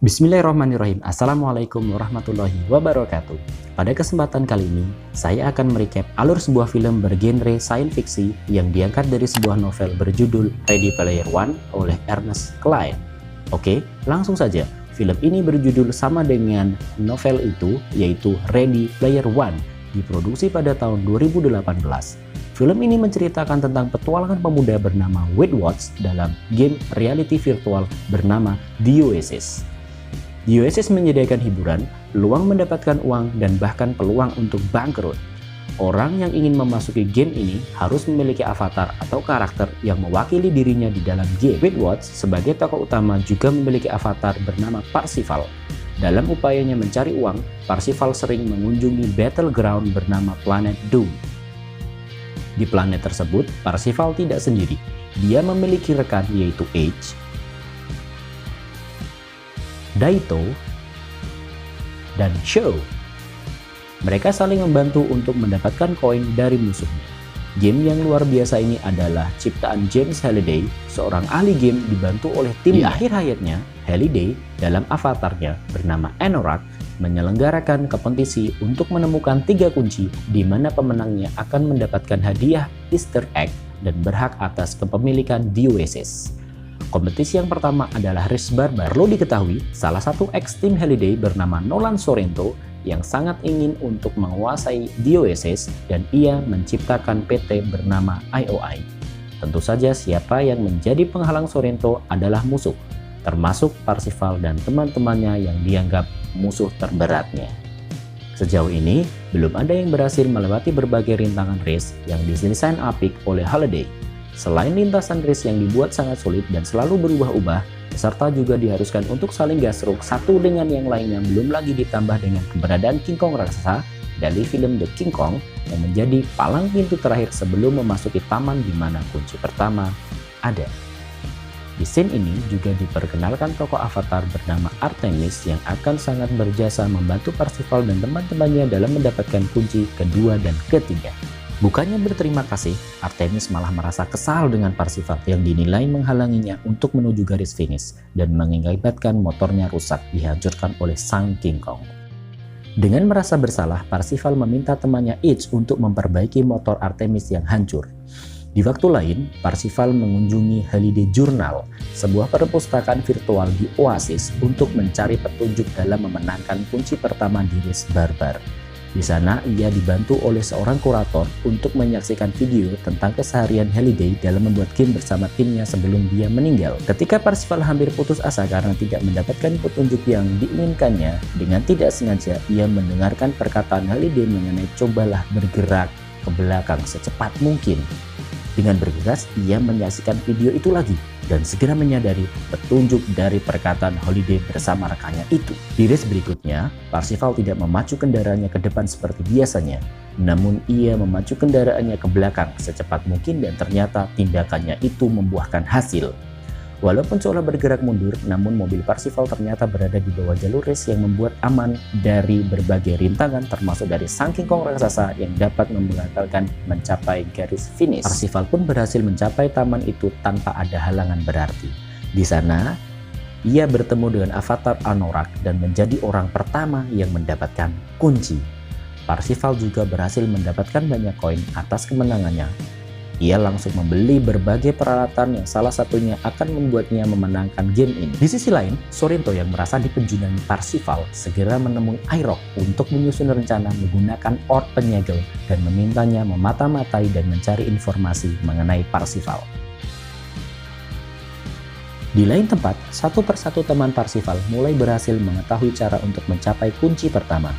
Bismillahirrahmanirrahim. Assalamualaikum warahmatullahi wabarakatuh. Pada kesempatan kali ini, saya akan merecap alur sebuah film bergenre science fiction yang diangkat dari sebuah novel berjudul Ready Player One oleh Ernest Cline. Oke, langsung saja. Film ini berjudul sama dengan novel itu, yaitu Ready Player One, diproduksi pada tahun 2018. Film ini menceritakan tentang petualangan pemuda bernama Wade Watts dalam game reality virtual bernama The Oasis. The Oasis menyediakan hiburan, peluang mendapatkan uang, dan bahkan peluang untuk bangkrut. Orang yang ingin memasuki game ini harus memiliki avatar atau karakter yang mewakili dirinya di dalam game. Wade Watts sebagai tokoh utama juga memiliki avatar bernama Parsifal. Dalam upayanya mencari uang, Parsifal sering mengunjungi battleground bernama planet Doom. Di planet tersebut, Parsifal tidak sendiri. Dia memiliki rekan yaitu Edge, Daito, dan Show. Mereka saling membantu untuk mendapatkan koin dari musuhnya. Game yang luar biasa ini adalah ciptaan James Halliday, seorang ahli game dibantu oleh tim. Di akhir hayatnya, Halliday dalam avatarnya bernama Anorak menyelenggarakan kompetisi untuk menemukan 3 kunci di mana pemenangnya akan mendapatkan hadiah Easter egg dan berhak atas kepemilikan The Oasis. Kompetisi yang pertama adalah Race Barbar. Perlu diketahui, salah satu ex tim Halliday bernama Nolan Sorrento yang sangat ingin untuk menguasai The Oasis dan ia menciptakan PT bernama IOI. Tentu saja siapa yang menjadi penghalang Sorrento adalah musuh, termasuk Parsifal dan teman-temannya yang dianggap musuh terberatnya. Sejauh ini, belum ada yang berhasil melewati berbagai rintangan race yang didesain apik oleh Halliday. Selain lintasan race yang dibuat sangat sulit dan selalu berubah-ubah, peserta juga diharuskan untuk saling gasruk satu dengan yang lainnya, belum lagi ditambah dengan keberadaan King Kong raksasa dari film The King Kong yang menjadi palang pintu terakhir sebelum memasuki taman di mana kunci pertama ada. Di scene ini juga diperkenalkan tokoh avatar bernama Artemis yang akan sangat berjasa membantu Parsifal dan teman-temannya dalam mendapatkan kunci kedua dan ketiga. Bukannya berterima kasih, Artemis malah merasa kesal dengan Parsifal yang dinilai menghalanginya untuk menuju garis finish dan mengakibatkan motornya rusak dihancurkan oleh sang King Kong. Dengan merasa bersalah, Parsifal meminta temannya Edge untuk memperbaiki motor Artemis yang hancur. Di waktu lain, Parsifal mengunjungi Halliday Journal, sebuah perpustakaan virtual di Oasis untuk mencari petunjuk dalam memenangkan kunci pertama di Race Barbar. Di sana, ia dibantu oleh seorang kurator untuk menyaksikan video tentang keseharian Halliday dalam membuat game bersama timnya sebelum dia meninggal. Ketika Parsifal hampir putus asa karena tidak mendapatkan petunjuk yang diinginkannya, dengan tidak sengaja ia mendengarkan perkataan Halliday mengenai cobalah bergerak ke belakang secepat mungkin. Dengan bergegas, ia menyaksikan video itu lagi dan segera menyadari petunjuk dari perkataan Halliday bersama rekannya itu. Di race berikutnya, Parsifal tidak memacu kendaraannya ke depan seperti biasanya, namun ia memacu kendaraannya ke belakang secepat mungkin dan ternyata tindakannya itu membuahkan hasil. Walaupun seolah bergerak mundur, namun mobil Parsifal ternyata berada di bawah jalur race yang membuat aman dari berbagai rintangan termasuk dari sang King Kong raksasa yang dapat membatalkan mencapai garis finish. Parsifal pun berhasil mencapai taman itu tanpa ada halangan berarti. Di sana, ia bertemu dengan avatar Anorak dan menjadi orang pertama yang mendapatkan kunci. Parsifal juga berhasil mendapatkan banyak koin atas kemenangannya. Ia langsung membeli berbagai peralatan yang salah satunya akan membuatnya memenangkan game ini. Di sisi lain, Sorrento yang merasa dipenjunangi Parsifal segera menemui Iroh untuk menyusun rencana menggunakan orb penyegel dan memintanya memata-matai dan mencari informasi mengenai Parsifal. Di lain tempat, satu persatu teman Parsifal mulai berhasil mengetahui cara untuk mencapai kunci pertama.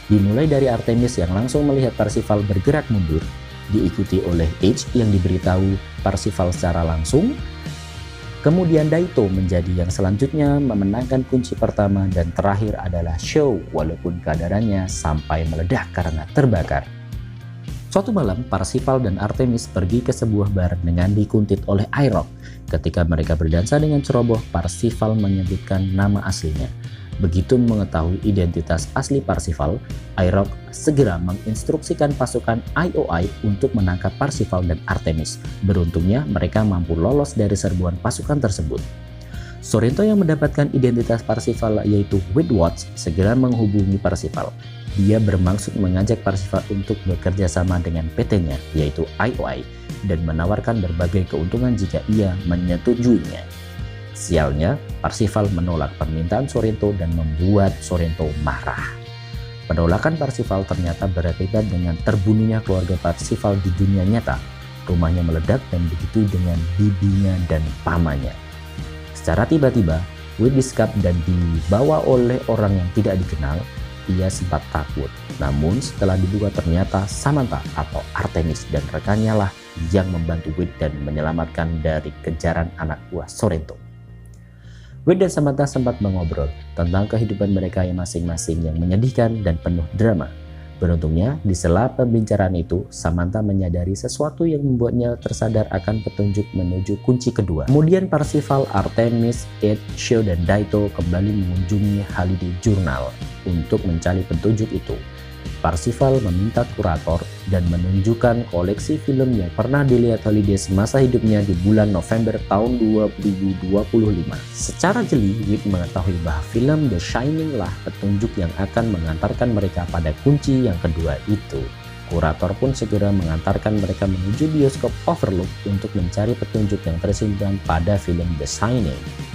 Dimulai dari Artemis yang langsung melihat Parsifal bergerak mundur, diikuti oleh Edge yang diberitahu Parsifal secara langsung. Kemudian Daito menjadi yang selanjutnya memenangkan kunci pertama dan terakhir adalah Show walaupun keadaannya sampai meledak karena terbakar. Suatu malam, Parsifal dan Artemis pergi ke sebuah bar dengan dikuntit oleh Iroh. Ketika mereka berdansa dengan ceroboh, Parsifal menyebutkan nama aslinya. Begitu mengetahui identitas asli Parsifal, Iroh segera menginstruksikan pasukan IOI untuk menangkap Parsifal dan Artemis. Beruntungnya mereka mampu lolos dari serbuan pasukan tersebut. Sorrento yang mendapatkan identitas Parsifal yaitu Witwatch segera menghubungi Parsifal. Dia bermaksud mengajak Parsifal untuk bekerja sama dengan PT-nya yaitu IOI dan menawarkan berbagai keuntungan jika ia menyetujuinya. Sialnya, Parsifal menolak permintaan Sorrento dan membuat Sorrento marah. Penolakan Parsifal ternyata berakibat dengan terbunuhnya keluarga Parsifal di dunia nyata. Rumahnya meledak dan begitu dengan bibinya dan pamannya. Secara tiba-tiba, Wade disekap dan dibawa oleh orang yang tidak dikenal. Ia sempat takut, namun setelah dibuka ternyata Samantha atau Artemis dan rekannya lah yang membantu Wade dan menyelamatkan dari kejaran anak buah Sorrento. Wade dan Samantha sempat mengobrol tentang kehidupan mereka yang masing-masing yang menyedihkan dan penuh drama. Beruntungnya, di sela pembicaraan itu, Samantha menyadari sesuatu yang membuatnya tersadar akan petunjuk menuju kunci kedua. Kemudian Parsifal, Artemis, Ed, Shaw, dan Daito kembali mengunjungi Holiday Journal untuk mencari petunjuk itu. Parsifal meminta kurator dan menunjukkan koleksi film yang pernah dilihat Holiday semasa hidupnya di bulan November tahun 2025. Secara jeli, Wade mengetahui bahwa film The Shining lah petunjuk yang akan mengantarkan mereka pada kunci yang kedua itu. Kurator pun segera mengantarkan mereka menuju bioskop Overlook untuk mencari petunjuk yang tersimpan pada film The Shining.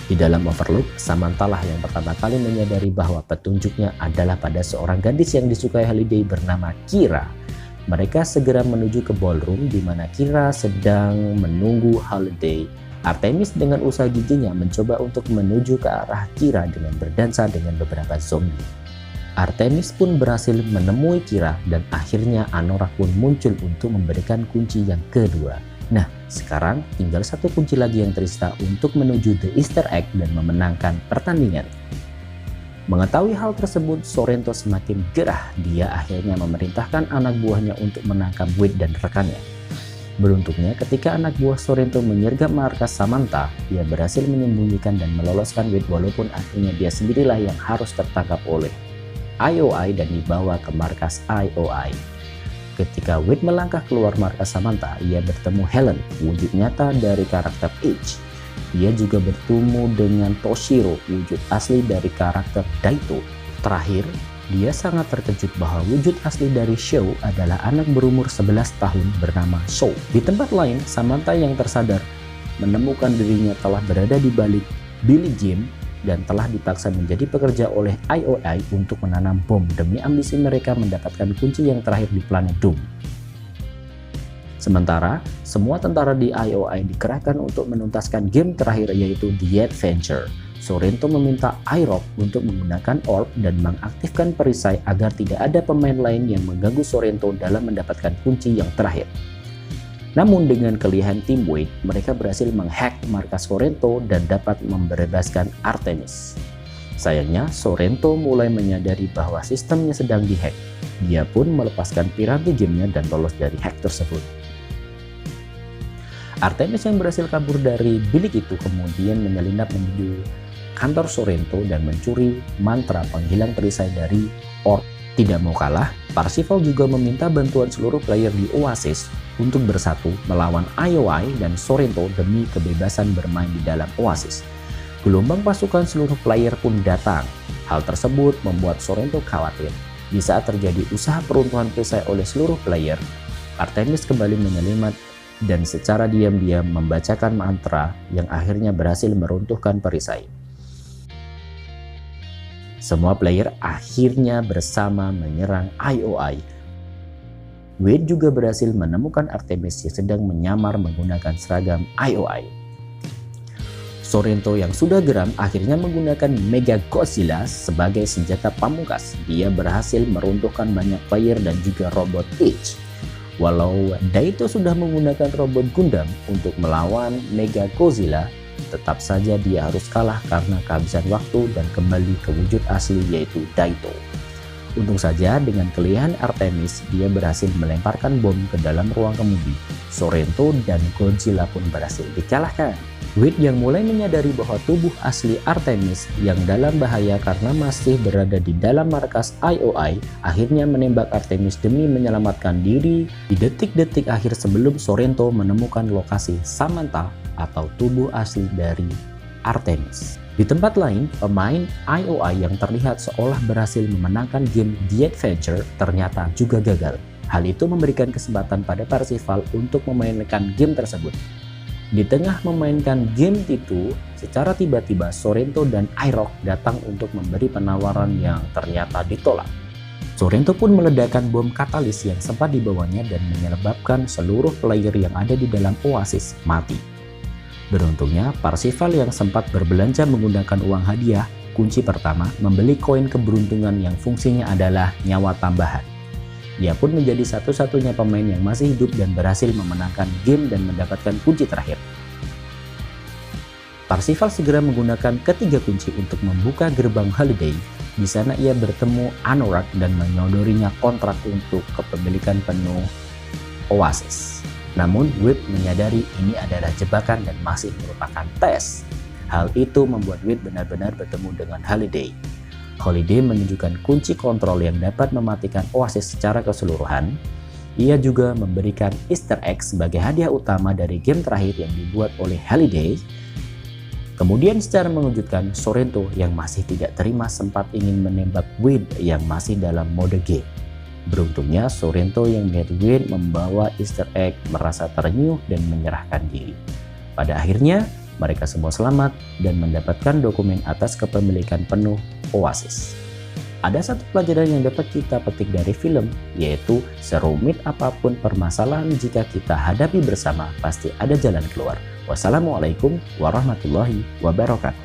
Di dalam Overlook, Samantha lah yang pertama kali menyadari bahwa petunjuknya adalah pada seorang gadis yang disukai Holiday bernama Kira. Mereka segera menuju ke ballroom di mana Kira sedang menunggu Holiday. Artemis dengan usaha giginya mencoba untuk menuju ke arah Kira dengan berdansa dengan beberapa zombie. Artemis pun berhasil menemui Kira dan akhirnya Anorak pun muncul untuk memberikan kunci yang kedua. Nah, sekarang tinggal satu kunci lagi yang tersisa untuk menuju The Easter Egg dan memenangkan pertandingan. Mengetahui hal tersebut, Sorrento semakin gerah. Dia akhirnya memerintahkan anak buahnya untuk menangkap Wade dan rekannya. Beruntungnya, ketika anak buah Sorrento menyergap markas Samantha, dia berhasil menyembunyikan dan meloloskan Wade walaupun akhirnya dia sendirilah yang harus tertangkap oleh IOI dan dibawa ke markas IOI. Ketika Wade melangkah keluar markas Samantha, ia bertemu Helen, wujud nyata dari karakter Edge. Dia juga bertemu dengan Toshiro, wujud asli dari karakter Daito. Terakhir, dia sangat terkejut bahwa wujud asli dari Shaw adalah anak berumur 11 tahun bernama Shaw. Di tempat lain, Samantha yang tersadar menemukan dirinya telah berada di balik Billy Jim dan telah dipaksa menjadi pekerja oleh IOI untuk menanam bom demi ambisi mereka mendapatkan kunci yang terakhir di planet Doom. Sementara, semua tentara di IOI dikerahkan untuk menuntaskan game terakhir yaitu The Adventure. Sorrento meminta Iroh untuk menggunakan orb dan mengaktifkan perisai agar tidak ada pemain lain yang mengganggu Sorrento dalam mendapatkan kunci yang terakhir. Namun dengan kelihan tim Wade, mereka berhasil menghack markas Sorrento dan dapat membebaskan Artemis. Sayangnya, Sorrento mulai menyadari bahwa sistemnya sedang dihack. Dia pun melepaskan piranti gamenya dan lolos dari hack tersebut. Artemis yang berhasil kabur dari bilik itu kemudian menyelinap menuju kantor Sorrento dan mencuri mantra penghilang perisai dari orb. Tidak mau kalah, Parsifal juga meminta bantuan seluruh player di Oasis untuk bersatu melawan IOI dan Sorrento demi kebebasan bermain di dalam Oasis. Gelombang pasukan seluruh player pun datang. Hal tersebut membuat Sorrento khawatir. Di saat terjadi usaha peruntuhan perisai oleh seluruh player, Artemis kembali menyelimat dan secara diam-diam membacakan mantra yang akhirnya berhasil meruntuhkan perisai. Semua player akhirnya bersama menyerang IOI. Wade juga berhasil menemukan Artemis yang sedang menyamar menggunakan seragam IOI. Sorrento yang sudah geram akhirnya menggunakan Mega Godzilla sebagai senjata pamungkas. Dia berhasil meruntuhkan banyak player dan juga robot Edge. Walau Daito sudah menggunakan robot Gundam untuk melawan Mega Godzilla, tetap saja dia harus kalah karena kehabisan waktu dan kembali ke wujud asli yaitu Daito. Untung saja dengan kelihayan Artemis, dia berhasil melemparkan bom ke dalam ruang kemudi. Sorrento dan Godzilla pun berhasil dikalahkan. Wade yang mulai menyadari bahwa tubuh asli Artemis yang dalam bahaya karena masih berada di dalam markas IOI, akhirnya menembak Artemis demi menyelamatkan diri di detik-detik akhir sebelum Sorrento menemukan lokasi Samantha atau tubuh asli dari Artemis. Di tempat lain, pemain IOI yang terlihat seolah berhasil memenangkan game The Adventure ternyata juga gagal. Hal itu memberikan kesempatan pada Parsifal untuk memainkan game tersebut. Di tengah memainkan game itu, secara tiba-tiba Sorrento dan IROC datang untuk memberi penawaran yang ternyata ditolak. Sorrento pun meledakkan bom katalis yang sempat dibawanya dan menyebabkan seluruh player yang ada di dalam Oasis mati. Beruntungnya, Parsifal yang sempat berbelanja menggunakan uang hadiah, kunci pertama, membeli koin keberuntungan yang fungsinya adalah nyawa tambahan. Dia pun menjadi satu-satunya pemain yang masih hidup dan berhasil memenangkan game dan mendapatkan kunci terakhir. Parsifal segera menggunakan ketiga kunci untuk membuka gerbang Holiday. Di sana ia bertemu Anorak dan menyodorinya kontrak untuk kepemilikan penuh Oasis. Namun, Wade menyadari ini adalah jebakan dan masih merupakan tes. Hal itu membuat Wade benar-benar bertemu dengan Holiday. Holiday menunjukkan kunci kontrol yang dapat mematikan Oasis secara keseluruhan. Ia juga memberikan Easter egg sebagai hadiah utama dari game terakhir yang dibuat oleh Holiday. Kemudian secara mengejutkan, Sorrento yang masih tidak terima sempat ingin menembak Wade yang masih dalam mode game. Beruntungnya, Sorrento yang melihat Wade membawa Easter egg merasa ternyuh dan menyerahkan diri. Pada akhirnya, mereka semua selamat dan mendapatkan dokumen atas kepemilikan penuh Oasis. Ada satu pelajaran yang dapat kita petik dari film, yaitu serumit apapun permasalahan jika kita hadapi bersama, pasti ada jalan keluar. Wassalamualaikum warahmatullahi wabarakatuh.